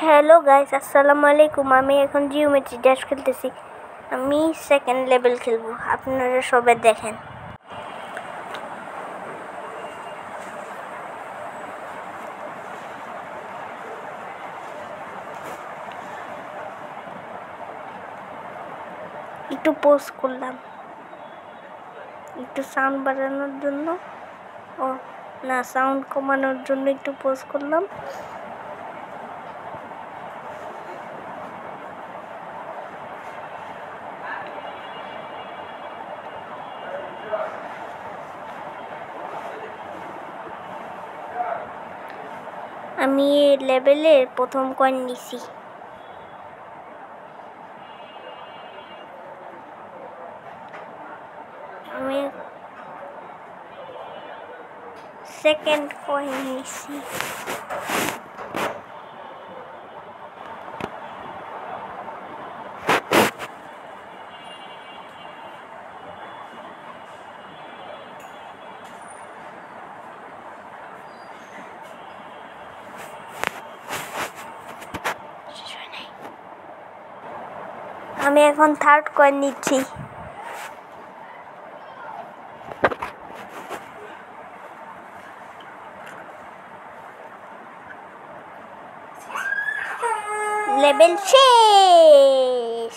Hello guys, আসসালামু আলাইকুম। আমি এখন জিওমেট্রি ড্যাশ খেলতেছি। আমি সেকেন্ড লেভেল খেলবো, আপনারা সবাই দেখেন। একটু পোজ করলাম, একটু সাউন্ড বাড়ানোর জন্য, ও না, সাউন্ড কমানোর জন্য একটু পোজ করলাম। আমি এই লেভেলের প্রথম কয়েন নিছি। আমি সেকেন্ড কয়েন নিছি। আমি এখন থার্ড কয়েন নিচ্ছি। লেভেল শেষ।